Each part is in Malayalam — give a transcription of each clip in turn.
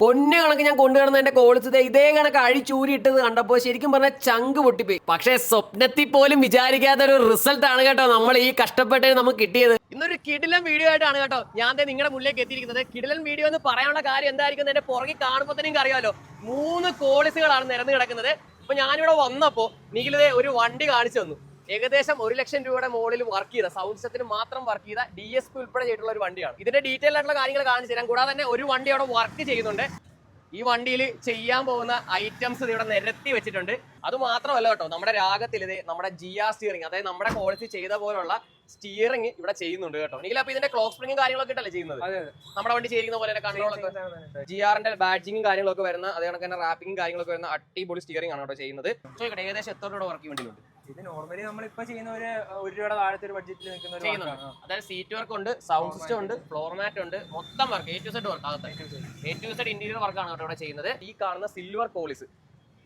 പൊന്നു കണക്ക് ഞാൻ കൊണ്ടുവരുന്ന എന്റെ കോളിച്ചത് ഇതേ കണക്ക് അഴിച്ചൂരിട്ടത് കണ്ടപ്പോൾ ശരിക്കും പറഞ്ഞാൽ ചങ്ക് പൊട്ടിപ്പോയി. പക്ഷേ സ്വപ്നത്തിൽ പോലും വിചാരിക്കാത്ത ഒരു റിസൾട്ട് ആണ് കേട്ടോ നമ്മൾ ഈ കഷ്ടപ്പെട്ട് നമുക്ക് കിട്ടിയത്. ഇന്നൊരു കിടിലൻ വീഡിയോ ആയിട്ടാണ് കേട്ടോ ഞാൻ നിങ്ങളുടെ മുന്നിലേക്ക് എത്തിയിരിക്കുന്നത്. കിടിലൻ വീഡിയോ എന്ന് പറയാനുള്ള കാര്യം എന്തായിരിക്കും എന്റെ പുറകെ കാണുമ്പോൾ തന്നെ നിങ്ങൾക്ക് അറിയാമല്ലോ, 3 കോളിസുകളാണ് നിരന്ന് കിടക്കുന്നത്. അപ്പൊ ഞാനിവിടെ വന്നപ്പോ നിഖിലതേ ഒരു വണ്ടി കാണിച്ചു തന്നു. ഏകദേശം 1 ലക്ഷം രൂപയുടെ മോഡൽ വർക്ക് ചെയ്ത സൗണ്ട് സിസ്റ്റത്തിന് മാത്രം വർക്ക് ചെയ്ത DSP ഉൾപ്പെടെ ചെയ്തിട്ടുള്ള ഒരു വണ്ടിയാണ്. ഇതിന്റെ ഡീറ്റെയിൽ ആയിട്ടുള്ള കാര്യങ്ങൾ കാണിച്ചു തരാം. കൂടാതെ തന്നെ ഒരു വണ്ടി അവിടെ വർക്ക് ചെയ്യുന്നുണ്ട്. ഈ വണ്ടിയിൽ ചെയ്യാൻ പോകുന്ന ഐറ്റംസ് ഇവിടെ നിരത്തി വെച്ചിട്ടുണ്ട്. അത് മാത്രമല്ല കേട്ടോ, നമ്മുടെ രാഗത്തിൽ ഇത് നമ്മുടെ GR സ്റ്റിയറിംഗ്, അതായത് നമ്മുടെ ക്വാളിറ്റി ചെയ്ത പോലുള്ള സ്റ്റിയറിംഗ് ഇവിടെ ചെയ്യുന്നുണ്ട് കേട്ടോ. നിങ്ങൾ അപ്പൊ ഇതിന്റെ ക്ലോക്ക് സ്പ്രിംഗും കാര്യങ്ങളൊക്കെ ഇട്ടല്ലേ ചെയ്യുന്നത്? നമ്മുടെ വണ്ടി ചെയ്യുന്ന പോലെ കൺട്രോളൊക്കെ GRന്റെ ബാഡ്ജിങ്ങും കാര്യങ്ങളൊക്കെ വരുന്ന, അതേ കണക്ക് തന്നെ റാപ്പിംഗും കാര്യങ്ങളൊക്കെ വരുന്ന അടിപൊളി സ്റ്റിയറിംഗ് ആണ് കേട്ടോ ചെയ്യുന്നത്. ചോദിക്കട്ടെ, ഏകദേശം എത്ര രൂപ വർക്ക് വണ്ടിയിലുണ്ട്? ഇത് നോർമലി നമ്മളിപ്പോ ചെയ്യുന്ന ഒരു രൂപയുടെ താഴത്തെ ഒരു ബഡ്ജറ്റിൽ നിൽക്കുന്ന, അതായത് സീറ്റ് വർക്ക് ഉണ്ട്, സൗണ്ട് സിസ്റ്റം ഉണ്ട്, ഫ്ലോർ മാറ്റ് ഉണ്ട്, മൊത്തം work A to Z work അകത്ത് A to Z ഇന്റീരിയർ വർക്കാണ് കേട്ടോ ഇവിടെ ചെയ്യുന്നത്. ഈ കാണുന്ന സിൽവർ പോളിസ്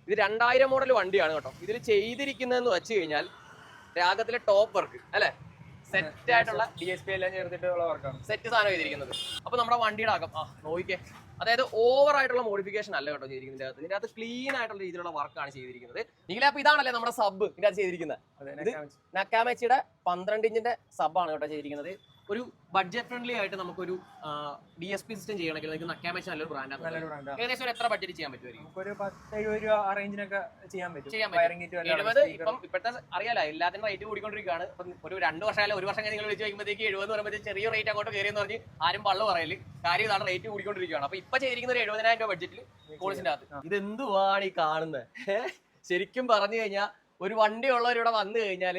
ഇത് 2000 മോഡൽ വണ്ടിയാണ് കേട്ടോ. ഇതിൽ ചെയ്തിരിക്കുന്നതെന്ന് വെച്ച് കഴിഞ്ഞാൽ രാഗത്തിലെ ടോപ്പ് വർക്ക് അല്ലെ, സെറ്റ് ആയിട്ടുള്ള DSP എല്ലാം ചേർത്തിട്ടുള്ള വർക്കാണ്, സെറ്റ് സാധനം ചെയ്തിരിക്കുന്നത്. അപ്പൊ നമ്മുടെ വണ്ടിയുടെ അകം നോക്കിക്കേ, അതായത് ഓവർ ആയിട്ടുള്ള മോഡിഫിക്കേഷൻ അല്ല കേട്ടോ ചെയ്തിരിക്കുന്നത്. ഇതിന്റെ അകത്ത് ക്ലീൻ ആയിട്ടുള്ള രീതിയിലുള്ള വർക്കാണ് ചെയ്തിരിക്കുന്നത്. നിങ്ങൾ അപ്പൊ ഇതാണല്ലേ നമ്മുടെ സബ് ഇതിന്റെ അകത്ത് ചെയ്തിരിക്കുന്നത്. നക്കാമച്ചിയുടെ 12 ഇഞ്ചിന്റെ സബാണ് കേട്ടോ ചെയ്തിരിക്കുന്നത്. ഒരു ബഡ്ജറ്റ് ഫ്രണ്ട്ലി ആയിട്ട് നമുക്കൊരു DSP സിസ്റ്റം ചെയ്യണമെങ്കിൽ നിങ്ങൾക്ക് നക്കാമച്ചി നല്ലൊരു ബ്രാൻഡാണ്. ഏകദേശം എത്ര ബഡ്ജറ്റ് ചെയ്യാൻ പറ്റുമായിരിക്കും? ഒരു 10-70 രൂപ ആ റേഞ്ചിനൊക്കെ ചെയ്യാൻ പറ്റും. 70 ഇപ്പം ഇപ്പോഴത്തെ അറിയാലോ, എല്ലാത്തിനും റേറ്റ് കൂടിക്കൊണ്ടിരിക്കുകയാണ്. ഇപ്പം ഒരു 2 വർഷം അല്ല 1 വർഷം നിങ്ങൾ വിളിച്ച് വയ്ക്കുമ്പോഴത്തേക്ക് 70 എന്ന് പറയുമ്പോൾ ചെറിയ റേറ്റ് അങ്ങോട്ട് കയറിയെന്ന് പറഞ്ഞ് ആരും പള്ളു പറയല്. കാര്യം ഇതാണ്, റേറ്റ് കൂടിക്കൊണ്ടിരിക്കുകയാണ്. അപ്പൊ ഇപ്പൊ ചെയ്തിരിക്കുന്ന ഒരു 70,000 രൂപ ബഡ്ജറ്റിൽ കോളിസിന്റെ അകത്ത് ഇതെന്തുവാണ് ഈ കാണുന്നത്? ശരിക്കും പറഞ്ഞു കഴിഞ്ഞാൽ ഒരു വണ്ടി ഉള്ളവരിവിടെ വന്നു കഴിഞ്ഞാൽ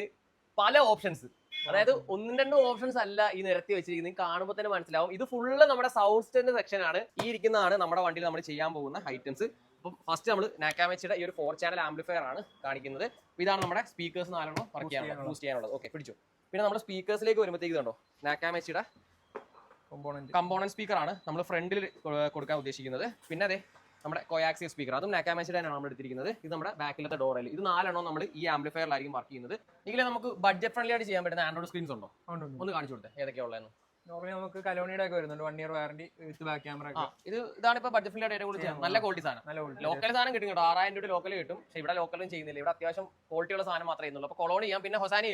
പല ഓപ്ഷൻസ്, അതായത് 1-2 ഓപ്ഷൻസ് അല്ല ഈ നിരത്തി വെച്ചിരിക്കുന്നത്. കാണുമ്പോൾ തന്നെ മനസ്സിലാവും ഇത് ഫുള്ള് നമ്മുടെ സൗണ്ട് സിസ്റ്റത്തിന്റെ സെക്ഷൻ ആണ്. ഈ ഇരിക്കുന്നതാണ് നമ്മുടെ വണ്ടിയിൽ നമ്മൾ ചെയ്യാൻ പോകുന്ന ഐറ്റംസ്. അപ്പം ഫസ്റ്റ് നമ്മൾ നാക്കാമച്ചിയുടെ ഈ ഒരു 4 ചാനൽ ആംപ്ലിഫയർ ആണ് കാണിക്കുന്നത്. ഇതാണ് നമ്മുടെ സ്പീക്കേഴ്സ് 4 വർക്ക് ചെയ്യാനുള്ളത്, ബൂസ്റ്റ് ചെയ്യാനുള്ളത്. ഓക്കെ, പിടിച്ചു. പിന്നെ നമ്മുടെ സ്പീക്കേഴ്സിലേക്ക് വരുമ്പോഴത്തേക്ക് ഇതുണ്ടോ നാക്കാമച്ചിയുടെ കമ്പോണന്റ് സ്പീക്കർ ആണ് നമ്മൾ ഫ്രണ്ടിൽ കൊടുക്കാൻ ഉദ്ദേശിക്കുന്നത്. പിന്നെ അതെ നമ്മുടെ കോയാക്സിയൽ സ്പീക്കർ, അതും നാക്കാമച്ചിയുടെ ആണ് നമ്മൾ എടുത്തിരിക്കുന്നത്. ഇത് നമ്മുടെ ബാക്കിലത്തെ ഡോറിൽ. ഇത് 4 നമ്മൾ ഈ ആംപ്ലിഫയറിലായിരിക്കും വർക്ക് ചെയ്യുന്നത്. എങ്കിലും നമുക്ക് ബഡ്ജറ്റ് ഫ്രണ്ട്ലി ആയിട്ട് ചെയ്യാൻ പറ്റുന്ന ആൻഡ്രോയിഡ് സ്ക്രീൻസ് ഉണ്ടോ? ഒന്ന് കാണിച്ചു കൊടുത്തേ, ഏതൊക്കെയാ ഉള്ളതെന്ന്. നോർമലി നമുക്ക് കലോണിയുടെ ഒക്കെ വരുന്നുണ്ട്, 1 ഇയർ വാറന്റി വിത്ത് ബാക്ക് ക്യാമറ. ഇതാണ് ഇപ്പൊ ബഡ്ജറ്റ് ഫ്രണ്ട്ലി ആയിട്ട് കൂടുതൽ നല്ല ക്വാളിറ്റി സാധനം. ലോക്കൽ സാധനം കിട്ടും കേട്ടോ, 6000 രൂപ ലോക്കൽ കിട്ടും. പക്ഷേ ഇവിടെ ലോക്കലും ചെയ്യുന്നില്ല, ഇവിടെ അത്യാവശ്യം ക്വാളിറ്റി ഉള്ള സാധനം മാത്രമേ ചെയ്യുന്നുള്ളൂ. അപ്പൊ കൊളോണി ചെയ്യാം, പിന്നെ ഹൊസാനി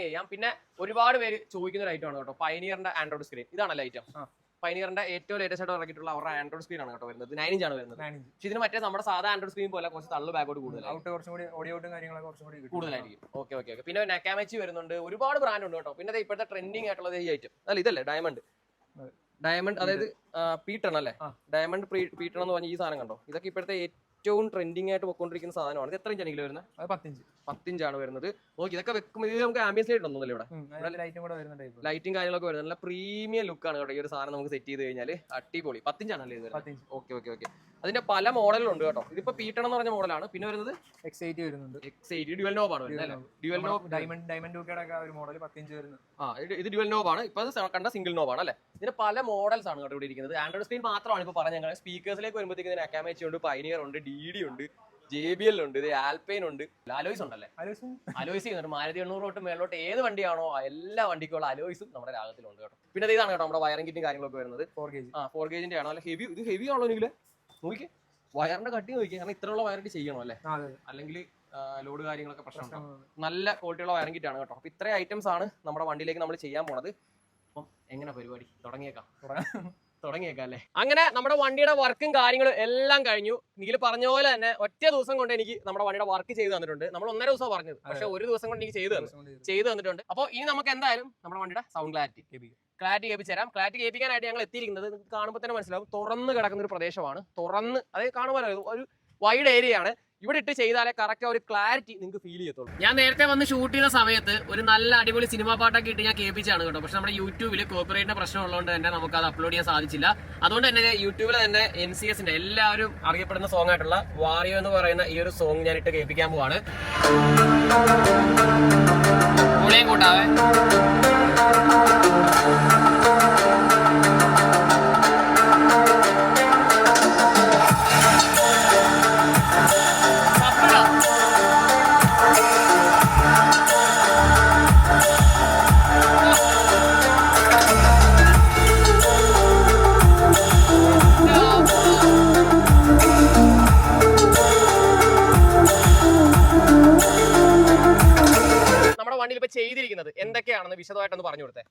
ചെയ്യാം. പിന്നെ ഒരുപാട് പേര് ചോദിക്കുന്ന ഒരു ഐറ്റം ആണ് കേട്ടോ, പയനിയറിന്റെ ആൻഡ്രോയിഡ് സ്ക്രീൻ. ഇതാണല്ലോ ഐറ്റം. പയനിയറിന്റെ ഏറ്റവും ലേറ്റസ്റ്റ് ആയിട്ട് ഇറക്കിയിട്ടുള്ള അവരുടെ ആൻഡ്രോയിഡ് സ്ക്രീൻ ആണ് കേട്ടോ വരുന്നത്. 9 ഇഞ്ച് ആണ് വരുന്നത്. പക്ഷേ ഇതിന് മറ്റേ നമ്മുടെ സാധാ ആൻഡ്രോയിഡ് സ്ക്രീൻ പോലെ കുറച്ച് തള്ളു ബാക്കോട്ട് കൂടുതലായിരിക്കും. ഓക്കെ. പിന്നെ നക്കാമച്ചി വരുന്നുണ്ട്, ഒരുപാട് ബ്രാൻഡ് ഉണ്ട് കേട്ടോ. പിന്നെ ഇപ്പോഴത്തെ ട്രെൻഡിങ് ആയിട്ടുള്ളത് ഈ ഐറ്റം അല്ല, ഇതല്ലേ ഡയമണ്ട്, അതായത് പീട്ടൺ അല്ലേ, ഡയമണ്ട് പീട്ടൺ എന്ന് പറഞ്ഞ ഈ സാധനം കണ്ടോ. ഇതൊക്കെ ഇപ്പോഴത്തെ ഏറ്റവും ട്രെൻഡിങ് ആയിട്ട് പോയിക്കൊണ്ടിരിക്കുന്ന സാധനമാണ്. ഇത് എത്ര ഇഞ്ചാണെങ്കിലും വരുന്നത്? 10 ഇഞ്ചാണ് വരുന്നത്. ഓക്കെ, ഇതൊക്കെ വെക്കുമ്പോൾ ഇത് നമുക്ക് ആംബിയൻസ് ലൈറ്റ് ഒന്നുമില്ല, ഇവിടെ ലൈറ്റും കാര്യങ്ങളൊക്കെ വരുന്നത്. നല്ല പ്രീമിയം ലുക്കാണ് കേട്ടോ ഈ ഒരു സാധനം നമുക്ക് സെറ്റ് ചെയ്ത് കഴിഞ്ഞാൽ. അടിപൊളി. 10 ഇഞ്ചാണല്ലേ ഇത്? ഓക്കെ. അതിന്റെ പല മോഡലുണ്ട് കേട്ടോ. ഇതിപ്പോ പീട്ടൺ എന്ന് പറഞ്ഞ മോഡലാണ്. പിന്നെ വരുന്നത് X80 വരുന്നുണ്ട്. X80 ഡ്യുവൽ നോബ് ആണ് വരുന്നത്. ഡ്യുവൽ നോബ് ഡയമണ്ട് ഒരു മോഡൽ 10 ഇഞ്ച് വരുന്നത്. ഇത് ഡ്യുവൽ നോബ് ആണ്. ഇപ്പൊ കണ്ട സിംഗിൾ നോബ് ആണ് അല്ലേ. ഇതിന്റെ പല മോഡൽസ് ആണ് കേട്ടോ ഇവിടെ ഇരിക്കുന്നത്. ആൻഡ്രോയിഡ് സ്ക്രീൻ മാത്രമാണ് ഇപ്പൊ പറഞ്ഞ ഞങ്ങൾ. സ്പീക്കേഴ്സിലേക്ക് വരുമ്പോഴത്തേക്ക് നക്കാമച്ചി ഉണ്ട്, പൈനിയർ ഉണ്ട്, DD ഉണ്ട്, JBL ഉണ്ട്, ഇത് ആൽപൈൻ ഉണ്ട്, അലോയ്സ് ഉണ്ടല്ലേ. അലോയ്സ് ചെയ്യുന്നുണ്ട്. മാരുതി 800 തൊട്ട് മേലോട്ട് ഏത് വണ്ടിയാണോ എല്ലാ വണ്ടിക്കുള്ള അലോയ്സും നമ്മുടെ രാഗത്തിലുണ്ട് കേട്ടോ. പിന്നെ ഇതാണ് കേട്ടോ നമ്മുടെ വയറിംഗ് കിറ്റും കാര്യങ്ങളൊക്കെ വരുന്നത്. 4 ഗേജിന്റെ ആണോ, അല്ല ഹെവി. ഇത് ഹെവി ആണോ നിങ്ങൾ നോക്കിക്കേ, വയറിന്റെ കട്ടി നോക്കിയാൽ. കാരണം ഇത്രയുള്ള വയറിട്ട് ചെയ്യണോ അല്ലേ, അല്ലെങ്കിൽ ലോഡ് കാര്യങ്ങളൊക്കെ പ്രശ്നമുണ്ടോ. നല്ല ക്വാളിറ്റിയുള്ള വയറിംഗ് കിറ്റാണ് കേട്ടോ. അപ്പൊ ഇത്രയും ഐറ്റംസ് ആണ് നമ്മുടെ വണ്ടിയിലേക്ക് നമ്മൾ ചെയ്യാൻ പോണത്. അപ്പം എങ്ങനെ പരിപാടി തുടങ്ങിയേക്കാം അല്ലേ. അങ്ങനെ നമ്മുടെ വണ്ടിയുടെ വർക്കും കാര്യങ്ങളും എല്ലാം കഴിഞ്ഞു. നിഖിൽ പറഞ്ഞ പോലെ തന്നെ ഒറ്റ ദിവസം കൊണ്ട് എനിക്ക് നമ്മുടെ വണ്ടിയുടെ വർക്ക് ചെയ്ത് തന്നിട്ടുണ്ട്. നമ്മൾ 1.5 ദിവസം പറഞ്ഞത്, പക്ഷെ 1 ദിവസം കൊണ്ട് എനിക്ക് ചെയ്ത് തന്നിട്ടുണ്ട്. അപ്പോൾ ഇനി നമുക്ക് എന്തായാലും നമ്മുടെ വണ്ടിയുടെ സൗണ്ട് ക്ലാരിറ്റി കേൾപ്പിച്ചു തരാം. ക്ലാരിറ്റി കേൾപ്പിക്കാനായിട്ട് ഞങ്ങൾ എത്തിയിരിക്കുന്നത് നിങ്ങൾക്ക് കാണുമ്പോൾ തന്നെ മനസ്സിലാവും, തുറന്ന് കിടക്കുന്ന ഒരു പ്രദേശമാണ്. അതായത് കാണുമ്പോൾ ഒരു വൈഡ് ഏരിയ ആണ്. ഇവിടെ ഇട്ട് ചെയ്താലേ കറക്റ്റ് ഒരു ക്ലാരിറ്റി നിങ്ങൾക്ക് ഫീൽ ചെയ്യത്തുള്ളൂ. ഞാൻ നേരത്തെ വന്ന് ഷൂട്ട് ചെയ്ത സമയത്ത് ഒരു നല്ല അടിപൊളി സിനിമാ പാട്ടൊക്കെ ഇട്ട് ഞാൻ കേൾപ്പിച്ചാണ് കേട്ടോ. പക്ഷെ നമ്മുടെ യൂട്യൂബിൽ കോപ്പിറൈറ്റിന്റെ പ്രശ്നം ഉള്ളതുകൊണ്ട് തന്നെ നമുക്ക് അത് അപ്ലോഡ് ചെയ്യാൻ സാധിച്ചില്ല. അതുകൊണ്ട് തന്നെ യൂട്യൂബിൽ തന്നെ NCSന്റെ എല്ലാവരും അറിയപ്പെടുന്ന സോങ് ആയിട്ടുള്ള വാറിയോ എന്ന് പറയുന്ന ഈ ഒരു സോങ് ഞാൻ ഇട്ട് കേൾപ്പിക്കാൻ പോവാണ്. കൂട്ടാവേ എന്തൊക്കെയാണെന്ന് വിശദമായിട്ടൊന്ന് പറഞ്ഞു കൊടുത്തേ.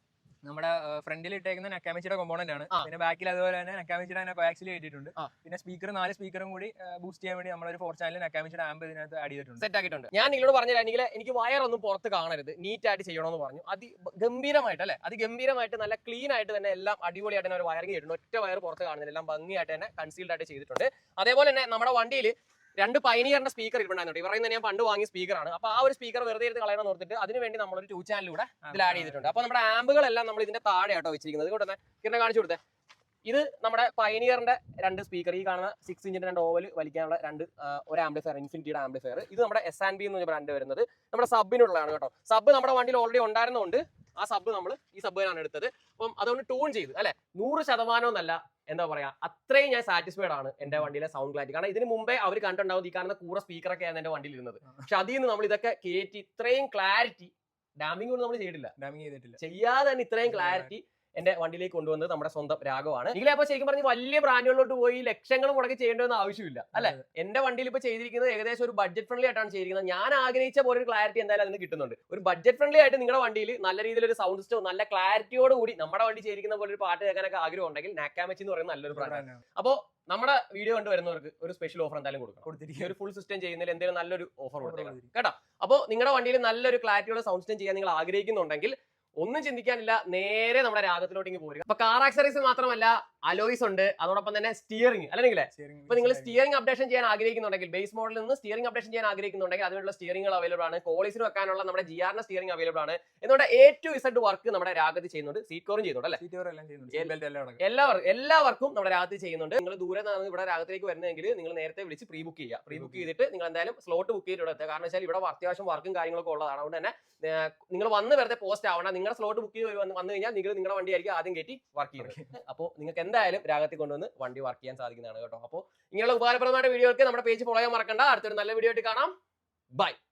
നമ്മുടെ ഫ്രണ്ടിൽ ഇട്ടേക്കുന്ന നക്കാമിച്ചിയുടെ കോമ്പോണന്റ് ആണ്. ആ. പിന്നെ ബാക്കിൽ അതുപോലെ തന്നെ നക്കാമിച്ചിയുടെ തന്നെ കോയാക്സിൽ കയറ്റിയിട്ടുണ്ട്. ആ. പിന്നെ സ്പീക്കർ 4 സ്പീക്കറും കൂടി ബൂസ്റ്റ് ചെയ്യാൻ വേണ്ടി നമ്മളൊരു 4 ചാനൽ നക്കാമിച്ചിയുടെ ആംബ് ഇതിനകത്ത് ആഡ് ചെയ്തിട്ടുണ്ട്. സെറ്റ് ആക്കിയിട്ടുണ്ട്. ഞാൻ നിങ്ങളോട് പറഞ്ഞിട്ടുണ്ടെങ്കിൽ എനിക്ക് വയറൊന്നും പുറത്ത് കാണരുത്, നീറ്റ് ആയിട്ട് ചെയ്യണമെന്ന് പറഞ്ഞു. ഗംഭീരമായിട്ട് അല്ലെ, അതിഗംഭീരമായിട്ട് നല്ല ക്ലീൻ ആയിട്ട് തന്നെ എല്ലാം അടിപൊളിയായിട്ട് തന്നെ ഒരു വയറിങ് ചെയ്തിട്ടുണ്ട്. ഒറ്റ വയർ പുറത്ത് കാണുന്നില്ല, എല്ലാം ഭംഗിയായിട്ട് തന്നെ കൺസീൽഡ് ആയിട്ട് ചെയ്തിട്ടുണ്ട്. അതേപോലെ തന്നെ നമ്മുടെ വണ്ടിയിൽ 2 പൈനിയറിന്റെ സ്പീക്കർ ഇരിപ്പുണ്ടായിരുന്നു. ഇവർ ഞാൻ പണ്ട് വാങ്ങിയ സ്പീക്കറാണ്. അപ്പൊ ആ ഒരു സ്പീക്കർ വെറുതെ എടുത്ത് കളയണം ഓർത്തിട്ട് അതിന് വേണ്ടി നമ്മളൊരു 2 ചാനലിലൂടെ ഇതിൽ ആഡ് ചെയ്തിട്ടുണ്ട്. അപ്പൊ നമ്മുടെ ആമ്പുകളെല്ലാം നമ്മൾ ഇതിന്റെ താഴെ ആട്ടോ വെച്ചിരിക്കുന്നത്. കൂടെ കിരണ കാണിച്ചു കൊടുത്തേ. ഇത് നമ്മുടെ പൈനിയറിന്റെ 2 സ്പീക്കർ, ഈ കാണുന്ന 6 ഇഞ്ചിന്റെ 2 ഓവൽ വലിക്കാനുള്ള ഒരു ആംപ്ലിഫയർ, ഇൻഫിനിറ്റിയുടെ ആംപ്ലിഫയർ. ഇത് നമ്മുടെ S&B എന്ന് പറഞ്ഞ ബ്രാൻഡ് വരുന്നത് നമ്മുടെ സബിനുള്ളതാണ് കേട്ടോ. സബ് നമ്മുടെ വണ്ടിയിൽ ഓൾറെഡി ഉണ്ടായിരുന്നതുകൊണ്ട് ആ സബ് നമ്മൾ ഈ സബ്ബിനാണ് എടുത്തത്. അപ്പം അതുകൊണ്ട് ട്യൂൺ ചെയ്ത് അല്ലെ 100% എന്നല്ല, എന്താ പറയാ, അത്രയും ഞാൻ സാറ്റിസ്ഫൈഡ് ആണ് എന്റെ വണ്ടിയിലെ സൗണ്ട് ക്ലാരിറ്റി. കാരണം ഇതിന് മുമ്പേ അവർ കണ്ടിട്ടുണ്ടാവും ഈ കാണുന്ന കൂടെ സ്പീക്കറൊക്കെ ആയിരുന്നു എന്റെ വണ്ടിയിൽ ഇരുന്നത്. പക്ഷെ അതിൽ നിന്ന് നമ്മൾ ഇതൊക്കെ കയറ്റി ഇത്രയും ക്ലാരിറ്റി, ഡാമിംഗ് ഒന്നും നമ്മൾ ചെയ്തിട്ടില്ല, ചെയ്യാതെ തന്നെ ഇത്രയും ക്ലാരിറ്റി എന്റെ വണ്ടിയിലേക്ക് കൊണ്ടുവന്നത് നമ്മുടെ സ്വന്തം രാഘവാണ്. നിങ്ങളെ അപ്പൊ ശരിക്കും പറഞ്ഞ് വലിയ ബ്രാൻഡുകളിലോട്ട് പോയി ലക്ഷങ്ങൾ മുടക്കി ചെയ്യേണ്ടതെന്ന് ആവശ്യമില്ല അല്ലെ. എന്റെ വണ്ടിയിൽ ഇപ്പൊ ചെയ്തിരിക്കുന്നത് ഏകദേശം ഒരു ബഡ്ജറ്റ് ഫ്രണ്ട്ലി ആയിട്ടാണ് ചെയ്തിരിക്കുന്നത്. ഞാൻ ആഗ്രഹിച്ച പോലെ ഒരു ക്ലാരിറ്റി എന്തായാലും അതിന് കിട്ടുന്നുണ്ട്. ഒരു ബഡ്ജറ്റ് ഫ്രണ്ട്ലി ആയിട്ട് നിങ്ങളുടെ വണ്ടിയിൽ നല്ല രീതിയിൽ ഒരു സൗണ്ട് സിസ്റ്റം നല്ല ക്ലാരിറ്റിയോട് കൂടി നമ്മുടെ വണ്ടി ചെയ്തിരിക്കുന്ന പോലെ ഒരു പാട്ട് കേൾക്കാനൊക്കെ ആഗ്രഹം ഉണ്ടെങ്കിൽ നാക്കാമച്ചി എന്ന് പറയുന്ന നല്ലൊരു ബ്രാൻഡാണ്. അപ്പോൾ നമ്മുടെ വീഡിയോ കണ്ട് വരുന്നവർക്ക് ഒരു സ്പെഷ്യൽ ഓഫർ എന്തായാലും കൊടുക്കണം. ഒരു ഫുൾ സിസ്റ്റം ചെയ്യുന്നതിൽ എന്തെങ്കിലും നല്ലൊരു ഓഫർ കൊടുത്തേക്കണം കേട്ടോ. അപ്പോൾ നിങ്ങളുടെ വണ്ടിയിൽ നല്ലൊരു ക്ലാരിറ്റിയോടെ സൗണ്ട് സിസ്റ്റം ചെയ്യാൻ നിങ്ങൾ ആഗ്രഹിക്കുന്നുണ്ടെങ്കിൽ ഒന്നും ചിന്തിക്കാനില്ല, നേരെ നമ്മുടെ രാഗത്തിലോട്ട് പോരുക. അപ്പൊ കാർ ആക്സറീസ് മാത്രമല്ല, അലോയ്സ് ഉണ്ട്, അതോടൊപ്പം തന്നെ സ്റ്റിയറിംഗ് അല്ലെങ്കിൽ ഇപ്പൊ നിങ്ങൾ സ്റ്റിയറിംഗ് അപ്ഡേഷൻ ചെയ്യാൻ ആഗ്രഹിക്കുന്നുണ്ടെങ്കിൽ, ബേസ് മോഡലിൽ നിന്ന് സ്റ്റിയറിംഗ് അപ്ഡേഷൻ ചെയ്യാൻ ആഗ്രഹിക്കുന്നുണ്ടെങ്കിൽ അതിനുള്ള സ്റ്റിയറിംഗ് അവൈലബിൾ ആണ്. കോളേജിന് വെക്കാനുള്ള നമ്മുടെ GR സ്റ്റിയറിംഗ് അവൈലബിൾ ആണ്. എന്നുള്ള A to Z വർക്ക് നമ്മുടെ രാഗത്തിൽ ചെയ്യുന്നുണ്ട്. സീറ്റ് കവറും ചെയ്യുന്നുണ്ട് അല്ലെ, എല്ലാവർക്കും നമ്മുടെ രാഗത്തിൽ ചെയ്യുന്നുണ്ട്. നിങ്ങൾ ദൂരെ നിന്ന് ഇവിടെ രാഗത്തിലേക്ക് വരുന്നതെങ്കിൽ നിങ്ങൾ നേരത്തെ വിളിച്ച് പ്രീ ബുക്ക് ചെയ്യുക. പ്രീ ബുക്ക് ചെയ്തിട്ട് നിങ്ങൾ എന്തായാലും സ്ലോട്ട് ബുക്ക് ചെയ്തിട്ട് എത്തുക. കാരണം വെച്ചാൽ ഇവിടെ അത്യാവശ്യം വർക്കും കാര്യങ്ങളൊക്കെ ഉള്ളതാണ്. അതുകൊണ്ട് തന്നെ നിങ്ങൾ വന്ന് വെറുതെ പോസ്റ്റ് ആവണം. നിങ്ങളുടെ സ്ലോട്ട് ബുക്ക് ചെയ്ത് വന്നു കഴിഞ്ഞാൽ നിങ്ങൾ നിങ്ങളുടെ വണ്ടി ആയിരിക്കും ആദ്യം കയറ്റി വർക്ക് ചെയ്യുന്നത്. അപ്പോൾ നിങ്ങൾക്ക് എന്തായാലും രാഗത്തിൽ കൊണ്ടുവന്ന് വണ്ടി വർക്ക് ചെയ്യാൻ സാധിക്കുന്നതാണ് കേട്ടോ. അപ്പോൾ ഇങ്ങനെയുള്ള ഉപകാരപ്രദമായ വീഡിയോകൾക്ക് നമ്മുടെ പേജ് ഫോളോ ചെയ്യാൻ മറക്കണ്ട. അടുത്തൊരു നല്ല വീഡിയോ ആയിട്ട് കാണാം. ബൈ.